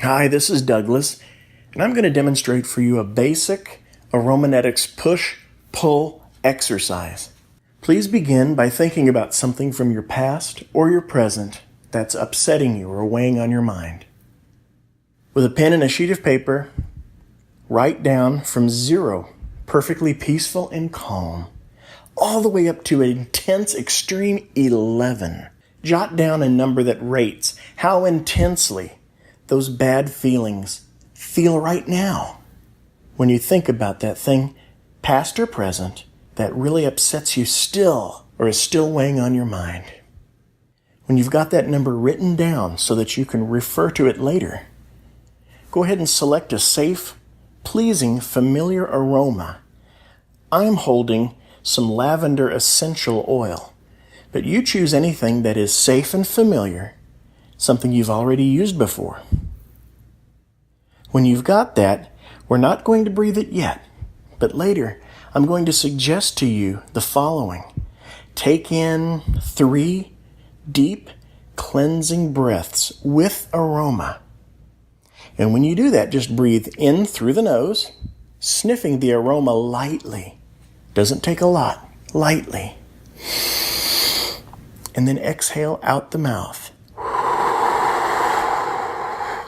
Hi, this is Douglas, and I'm going to demonstrate for you a basic AromaNetix push-pull exercise. Please begin by thinking about something from your past or your present that's upsetting you or weighing on your mind. With a pen and a sheet of paper, write down from 0, perfectly peaceful and calm, all the way up to an intense, extreme 11. Jot down a number that rates how intensely those bad feelings feel right now. When you think about that thing, past or present, that really upsets you still or is still weighing on your mind. When you've got that number written down so that you can refer to it later, go ahead and select a safe, pleasing, familiar aroma. I'm holding some lavender essential oil, but you choose anything that is safe and familiar, something you've already used before. When you've got that, we're not going to breathe it yet, but later I'm going to suggest to you the following. Take in 3 deep, cleansing breaths with aroma. And when you do that, just breathe in through the nose, sniffing the aroma lightly. Doesn't take a lot, lightly. And then exhale out the mouth.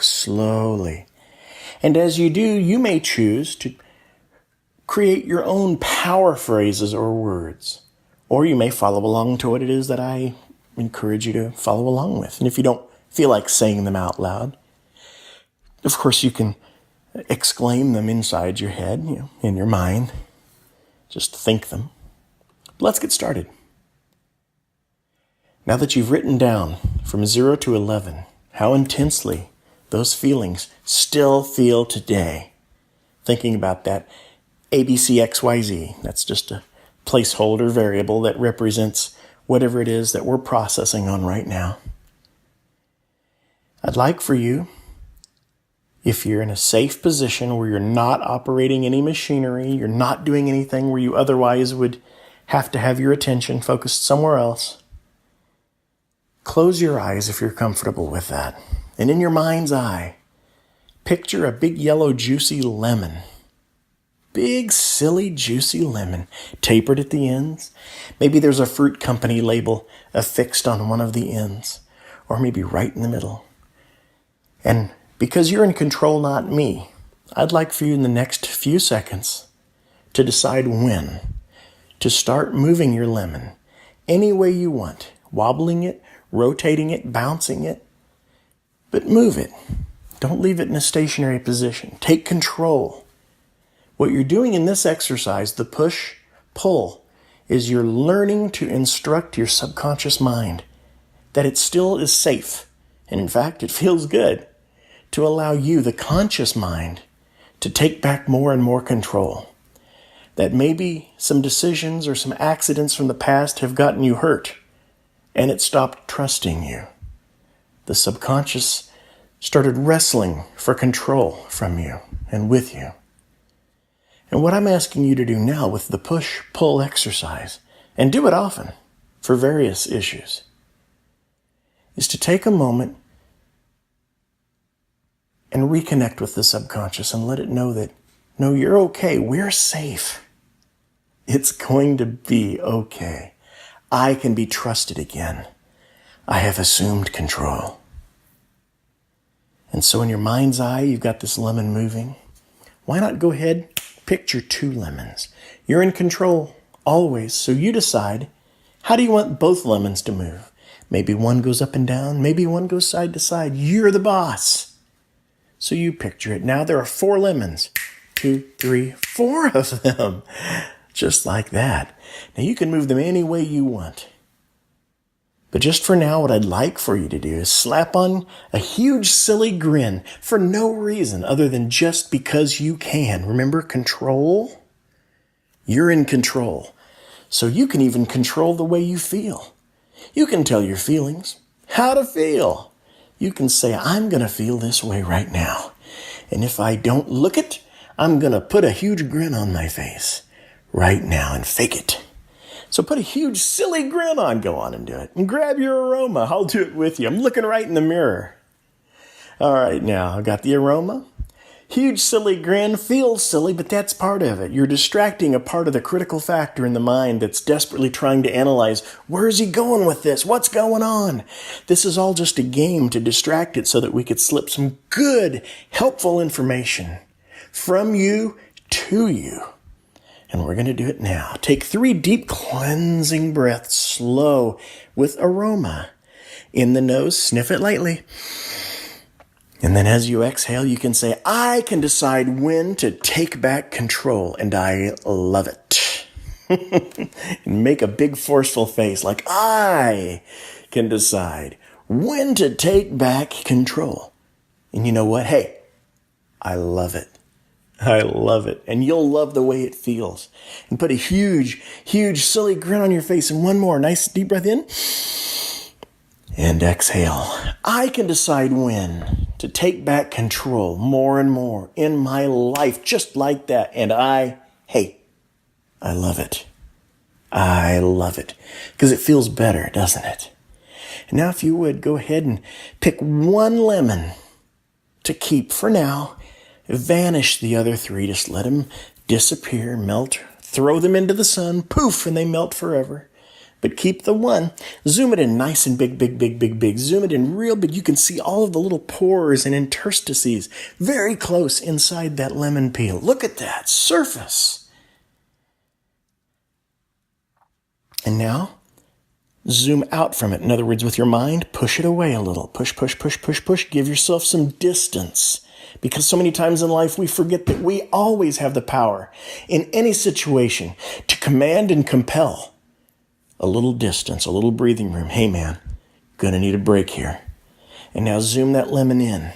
Slowly. And as you do, you may choose to create your own power phrases or words. Or you may follow along to what it is that I encourage you to follow along with. And if you don't feel like saying them out loud, of course you can exclaim them inside your head, in your mind. Just think them. But let's get started. Now that you've written down from 0 to 11 how intensely those feelings still feel today, thinking about that ABCXYZ, that's just a placeholder variable that represents whatever it is that we're processing on right now. I'd like for you, if you're in a safe position where you're not operating any machinery, you're not doing anything where you otherwise would have to have your attention focused somewhere else, close your eyes if you're comfortable with that. And in your mind's eye, picture a big yellow juicy lemon. Big, silly, juicy lemon, tapered at the ends. Maybe there's a fruit company label affixed on one of the ends, or maybe right in the middle. And because you're in control, not me, I'd like for you in the next few seconds to decide when to start moving your lemon any way you want, wobbling it, rotating it, bouncing it, but move it. Don't leave it in a stationary position. Take control. What you're doing in this exercise, the push-pull, is you're learning to instruct your subconscious mind that it still is safe, and in fact, it feels good, to allow you, the conscious mind, to take back more and more control. That maybe some decisions or some accidents from the past have gotten you hurt, and it stopped trusting you. The subconscious started wrestling for control from you and with you. And what I'm asking you to do now with the push-pull exercise, and do it often for various issues, is to take a moment and reconnect with the subconscious and let it know that, no, you're okay. We're safe. It's going to be okay. I can be trusted again. I have assumed control. And so in your mind's eye, you've got this lemon moving. Why not go ahead, picture 2 lemons. You're in control always, so you decide, how do you want both lemons to move? Maybe one goes up and down, maybe one goes side to side. You're the boss. So you picture it. Now there are 4 lemons. 2, 3, 4 of them. Just like that. Now you can move them any way you want. But just for now, what I'd like for you to do is slap on a huge silly grin for no reason other than just because you can. Remember, control? You're in control. So you can even control the way you feel. You can tell your feelings how to feel. You can say, I'm going to feel this way right now. And if I don't look it, I'm going to put a huge grin on my face right now and fake it. So put a huge silly grin on, go on and do it. And grab your aroma. I'll do it with you. I'm looking right in the mirror. All right, now I got the aroma. Huge silly grin feels silly, but that's part of it. You're distracting a part of the critical factor in the mind that's desperately trying to analyze, where's he going with this? What's going on? This is all just a game to distract it so that we could slip some good, helpful information from you to you. And we're going to do it now. Take 3 deep cleansing breaths, slow, with aroma. In the nose, sniff it lightly. And then as you exhale, you can say, I can decide when to take back control, and I love it. And make a big forceful face like, I can decide when to take back control. And you know what? Hey, I love it. I love it. And you'll love the way it feels. And put a huge, huge, silly grin on your face. And one more. Nice deep breath in. And exhale. I can decide when to take back control more and more in my life, just like that. And I love it. I love it. Because it feels better, doesn't it? And now if you would, go ahead and pick 1 lemon to keep for now. Vanish the other 3. Just let them disappear, melt, throw them into the sun, poof, and they melt forever. But keep the 1. Zoom it in nice and big, big, big, big, big. Zoom it in real big. You can see all of the little pores and interstices very close inside that lemon peel. Look at that surface. And now, zoom out from it. In other words, with your mind, push it away a little. Push, push, push, push, push. Give yourself some distance. Because so many times in life we forget that we always have the power in any situation to command and compel a little distance, a little breathing room. Hey man, gonna need a break here. And now zoom that lemon in.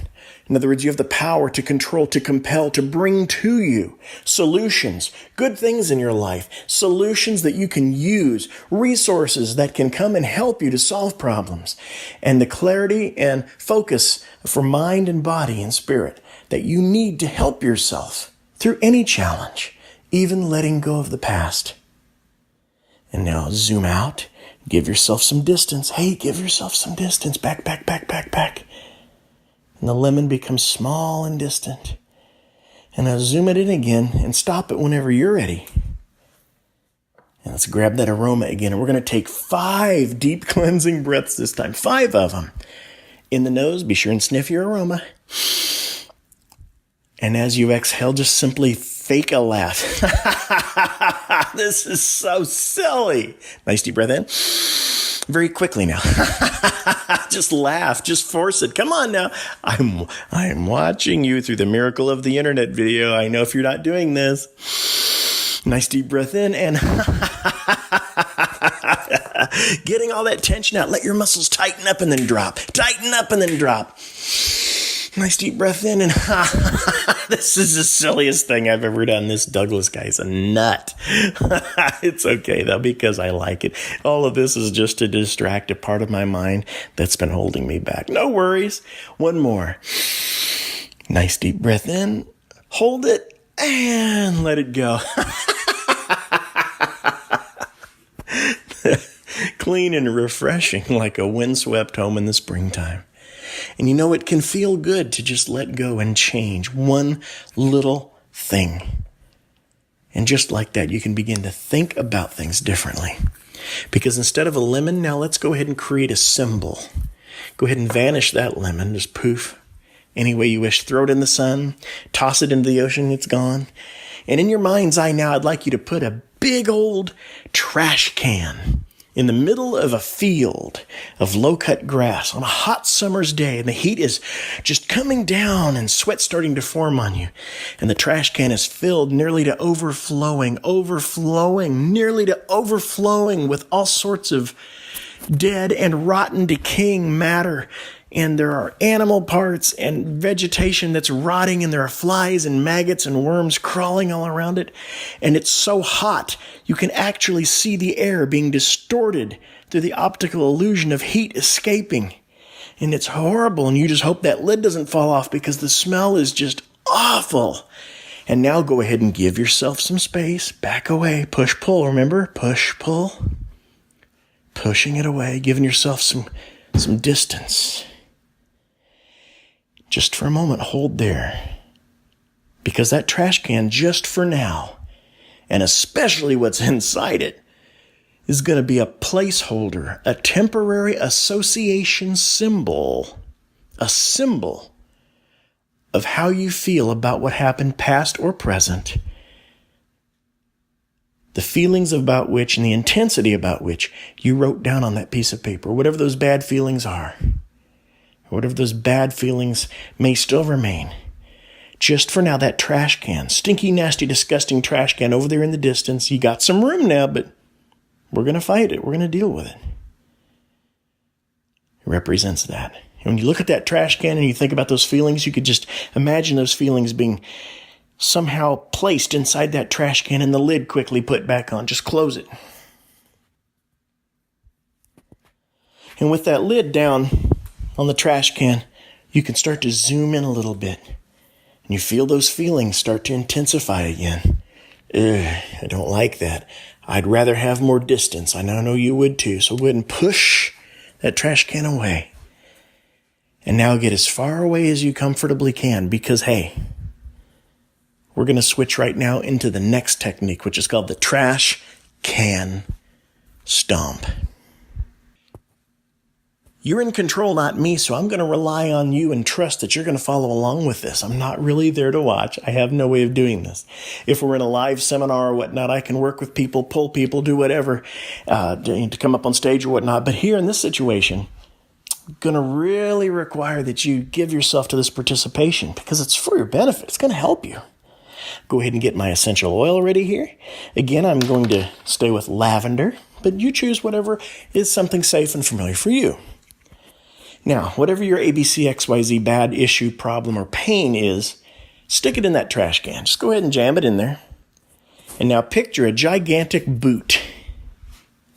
In other words, you have the power to control, to compel, to bring to you solutions, good things in your life, solutions that you can use, resources that can come and help you to solve problems, and the clarity and focus for mind and body and spirit that you need to help yourself through any challenge, even letting go of the past. And now zoom out, give yourself some distance. Hey, give yourself some distance. Back, back, back, back, back. And the lemon becomes small and distant. And now zoom it in again and stop it whenever you're ready. And let's grab that aroma again. And we're going to take 5 deep cleansing breaths this time. 5 of them. In the nose, be sure and sniff your aroma. And as you exhale, just simply fake a laugh. This is so silly. Nice deep breath in. Very quickly now. Just laugh. Just force it. Come on now. I'm watching you through the miracle of the internet video. I know if you're not doing this. Nice deep breath in and getting all that tension out. Let your muscles tighten up and then drop. Tighten up and then drop. Nice deep breath in and this is the silliest thing I've ever done. This Douglas guy's a nut. It's okay though, because I like it. All of this is just to distract a part of my mind that's been holding me back. No worries. One more. Nice deep breath in. Hold it and let it go. Clean and refreshing like a windswept home in the springtime. And you know, it can feel good to just let go and change one little thing. And just like that, you can begin to think about things differently. Because instead of a lemon, now let's go ahead and create a symbol. Go ahead and vanish that lemon, just poof. Any way you wish, throw it in the sun, toss it into the ocean, it's gone. And in your mind's eye now, I'd like you to put a big old trash can in the middle of a field of low-cut grass on a hot summer's day, and the heat is just coming down and sweat starting to form on you. And the trash can is filled nearly to overflowing with all sorts of dead and rotten decaying matter. And there are animal parts and vegetation that's rotting, and there are flies and maggots and worms crawling all around it. And it's so hot, you can actually see the air being distorted through the optical illusion of heat escaping. And it's horrible, and you just hope that lid doesn't fall off because the smell is just awful. And now go ahead and give yourself some space. Back away. Push, pull. Remember? Push, pull. Pushing it away, giving yourself some distance. Just for a moment, hold there. Because that trash can, just for now, and especially what's inside it, is going to be a placeholder, a temporary association symbol, a symbol of how you feel about what happened past or present, the feelings about which and the intensity about which you wrote down on that piece of paper, whatever those bad feelings are, whatever those bad feelings may still remain. Just for now, that trash can, stinky, nasty, disgusting trash can over there in the distance, you got some room now, but we're going to fight it. We're going to deal with it. It represents that. And when you look at that trash can and you think about those feelings, you could just imagine those feelings being somehow placed inside that trash can and the lid quickly put back on. Just close it. And with that lid down on the trash can, you can start to zoom in a little bit. And you feel those feelings start to intensify again. I don't like that. I'd rather have more distance. I know you would too. So go ahead and push that trash can away. And now get as far away as you comfortably can because, hey, we're going to switch right now into the next technique, which is called the trash can stomp. You're in control, not me, so I'm going to rely on you and trust that you're going to follow along with this. I'm not really there to watch. I have no way of doing this. If we're in a live seminar or whatnot, I can work with people, pull people, do whatever to come up on stage or whatnot. But here in this situation, I'm going to really require that you give yourself to this participation because it's for your benefit. It's going to help you. Go ahead and get my essential oil ready here. Again, I'm going to stay with lavender, but you choose whatever is something safe and familiar for you. Now, whatever your ABCXYZ bad issue, problem, or pain is, stick it in that trash can. Just go ahead and jam it in there. And now picture a gigantic boot.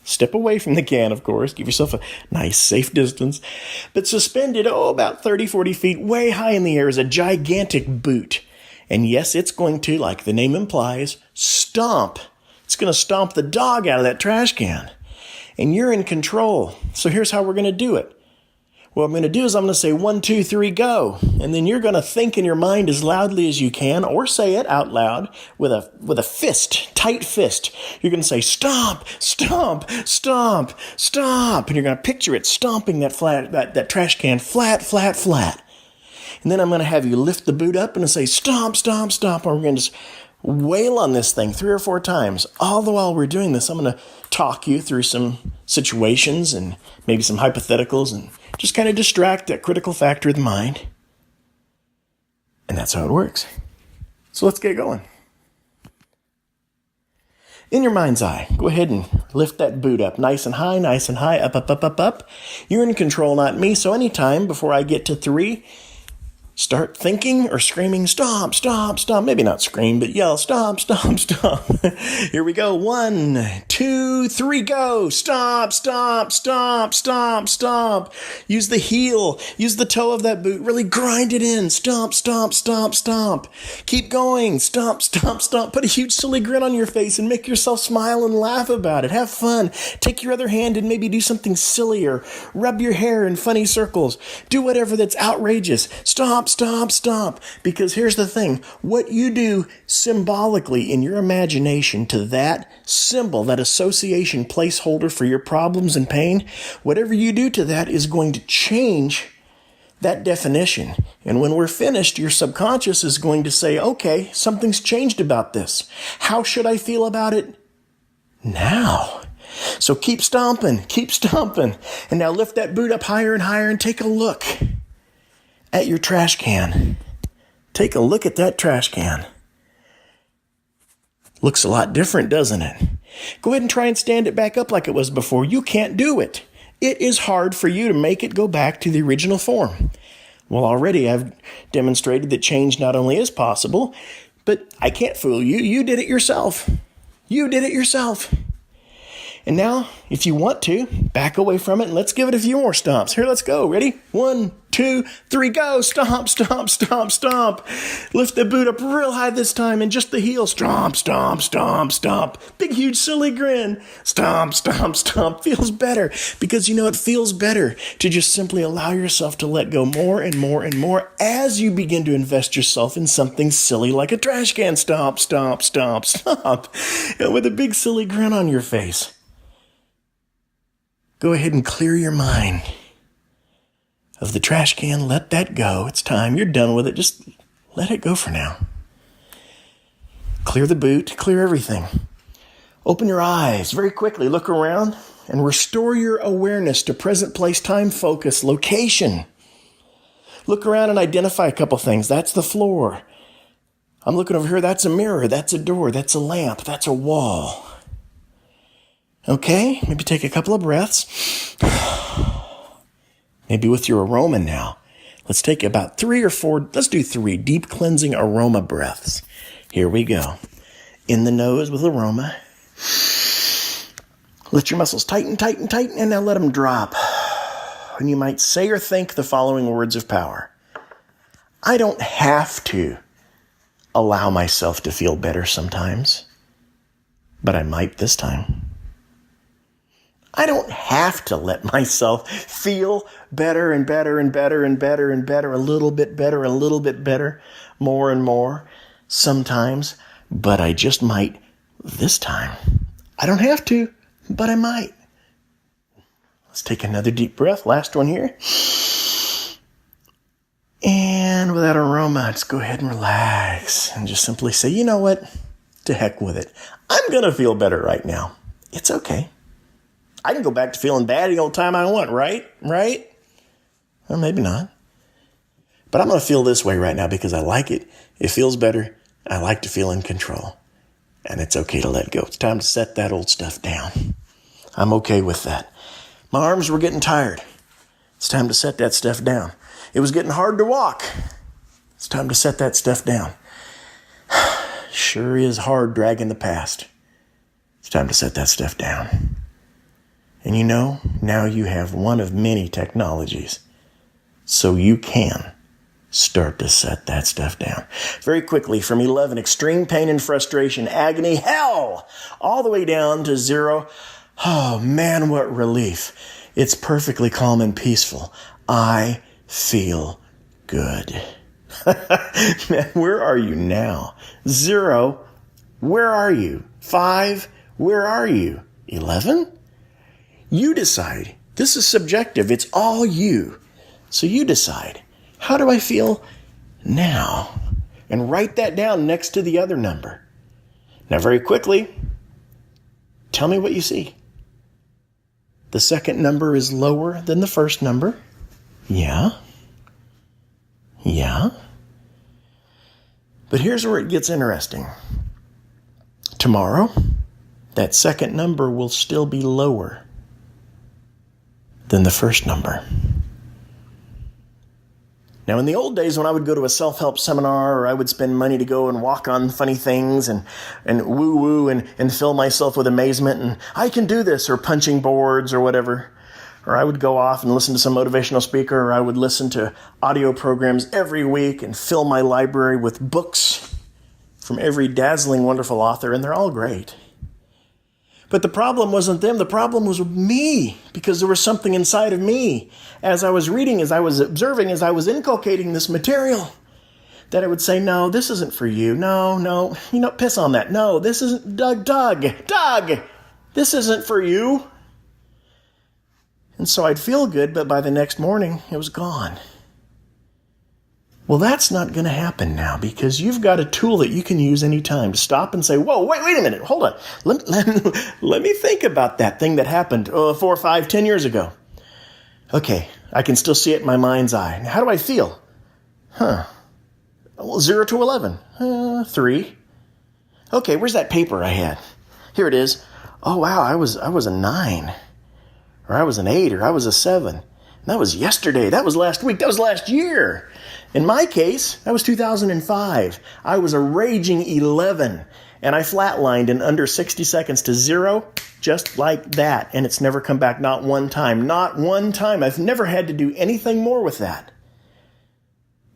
Step away from the can, of course. Give yourself a nice, safe distance. But suspended, about 30, 40 feet way high in the air is a gigantic boot. And yes, it's going to, like the name implies, stomp. It's going to stomp the dog out of that trash can. And you're in control. So here's how we're going to do it. What I'm going to do is I'm going to say 1, 2, 3, go. And then you're going to think in your mind as loudly as you can or say it out loud with a fist, tight fist. You're going to say stomp, stomp, stomp, stomp. And you're going to picture it stomping that trash can flat, flat, flat. And then I'm going to have you lift the boot up and say stomp, stomp, stomp. And we're going to just wail on this thing 3 or 4 times. All the while we're doing this, I'm going to talk you through some situations and maybe some hypotheticals and just kind of distract that critical factor of the mind. And that's how it works. So let's get going. In your mind's eye, go ahead and lift that boot up nice and high, up, up, up, up, up. You're in control, not me. So anytime before I get to 3, start thinking or screaming, stomp, stomp, stomp. Maybe not scream, but yell, stomp, stomp, stomp. Here we go. 1, 2, 3, go. Stomp, stomp, stomp, stomp, stomp. Use the heel. Use the toe of that boot. Really grind it in. Stomp, stomp, stomp, stomp. Keep going. Stomp, stomp, stomp. Put a huge silly grin on your face and make yourself smile and laugh about it. Have fun. Take your other hand and maybe do something silly or rub your hair in funny circles. Do whatever that's outrageous. Stomp, stomp, stomp. Because here's the thing. What you do symbolically in your imagination to that symbol, that association placeholder for your problems and pain, whatever you do to that is going to change that definition. And when we're finished, your subconscious is going to say, okay, something's changed about this. How should I feel about it now? So keep stomping. And now lift that boot up higher and higher and take a look at your trash can. Take a look at that trash can. Looks a lot different, doesn't it? Go ahead and try and stand it back up like it was before. You can't do it. It is hard for you to make it go back to the original form. Well, already I've demonstrated that change not only is possible, but I can't fool you. You did it yourself. And now, if you want to, back away from it and let's give it a few more stomps. Here, let's go. Ready? 1, 2. 2, 3, go. Stomp, stomp, stomp, stomp. Lift the boot up real high this time and just the heel. Stomp, stomp, stomp, stomp. Big, huge, silly grin. Stomp, stomp, stomp. Feels better because it feels better to just simply allow yourself to let go more and more and more as you begin to invest yourself in something silly like a trash can. Stomp, stomp, stomp, stomp. And with a big, silly grin on your face. Go ahead and clear your mind of the trash can. Let that go. It's time. You're done with it. Just let it go for now. Clear the boot. Clear everything. Open your eyes very quickly. Look around and restore your awareness to present place, time, focus, location. Look around and identify a couple things. That's the floor. I'm looking over here. That's a mirror. That's a door. That's a lamp. That's a wall. Okay, maybe take a couple of breaths. Maybe with your aroma now. Let's take about 3 or 4, let's do 3 deep cleansing aroma breaths. Here we go. In the nose with aroma. Let your muscles tighten, tighten, tighten, and now let them drop. And you might say or think the following words of power. I don't have to allow myself to feel better sometimes, but I might this time. I don't have to let myself feel better and better and better and better and better, a little bit better, more and more sometimes, but I just might this time. I don't have to, but I might. Let's take another deep breath. Last one here. And with that aroma, let's go ahead and relax and just simply say, you know what? To heck with it. I'm going to feel better right now. It's okay. I can go back to feeling bad any old time I want, right? Right? Well, maybe not. But I'm going to feel this way right now because I like it. It feels better. I like to feel in control. And it's okay to let go. It's time to set that old stuff down. I'm okay with that. My arms were getting tired. It's time to set that stuff down. It was getting hard to walk. It's time to set that stuff down. Sure is hard dragging the past. It's time to set that stuff down. And now you have one of many technologies. So you can start to set that stuff down. Very quickly, from 11, extreme pain and frustration, agony, hell, all the way down to 0. Oh man, what relief. It's perfectly calm and peaceful. I feel good. Man, where are you now? 0, where are you? 5, where are you? 11? You decide. This is subjective. It's all you. So you decide. How do I feel now? And write that down next to the other number. Now, very quickly, tell me what you see. The second number is lower than the first number. Yeah. But here's where it gets interesting. Tomorrow, that second number will still be lower than the first number. Now, in the old days when I would go to a self-help seminar or I would spend money to go and walk on funny things and woo-woo and fill myself with amazement and I can do this, or punching boards or whatever, or I would go off and listen to some motivational speaker, or I would listen to audio programs every week and fill my library with books from every dazzling, wonderful author, and they're all great. But the problem wasn't them. The problem was me, because there was something inside of me as I was reading, as I was observing, as I was inculcating this material, that I would say, no, this isn't for you. No, piss on that. No, this isn't, Doug, this isn't for you. And so I'd feel good, but by the next morning, it was gone. Well, that's not going to happen now, because you've got a tool that you can use anytime to stop and say, whoa, wait a minute, hold on. Let me think about that thing that happened 4, 5, 10 years ago. Okay, I can still see it in my mind's eye. Now, how do I feel? Well, 0 to 11. 3. Okay, where's that paper I had? Here it is. Oh, wow, I was a 9. Or I was an 8, or I was a 7. That was yesterday. That was last week. That was last year. In my case, that was 2005. I was a raging 11, and I flatlined in under 60 seconds to 0, just like that. And it's never come back, not one time. Not one time. I've never had to do anything more with that.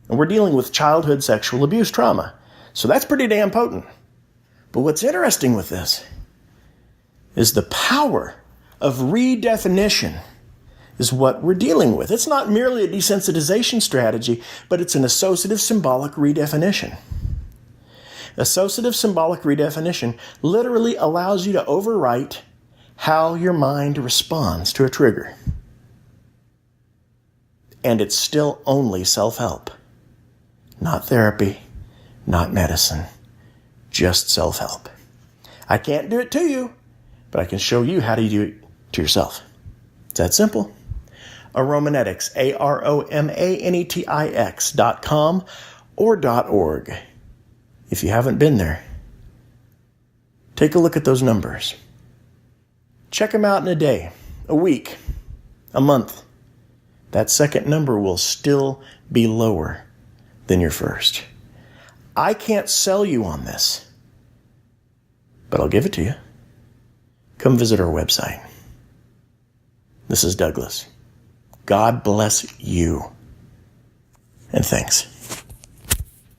And we're dealing with childhood sexual abuse trauma. So that's pretty damn potent. But what's interesting with this is the power of redefinition is what we're dealing with. It's not merely a desensitization strategy, but it's an associative symbolic redefinition. Associative symbolic redefinition literally allows you to overwrite how your mind responds to a trigger. And it's still only self-help. Not therapy, not medicine, just self-help. I can't do it to you, but I can show you how to do it to yourself. It's that simple. AromaNetix, AromaNetix.com or .org. If you haven't been there, take a look at those numbers. Check them out in a day, a week, a month. That second number will still be lower than your first. I can't sell you on this, but I'll give it to you. Come visit our website. This is Douglas. God bless you. And thanks.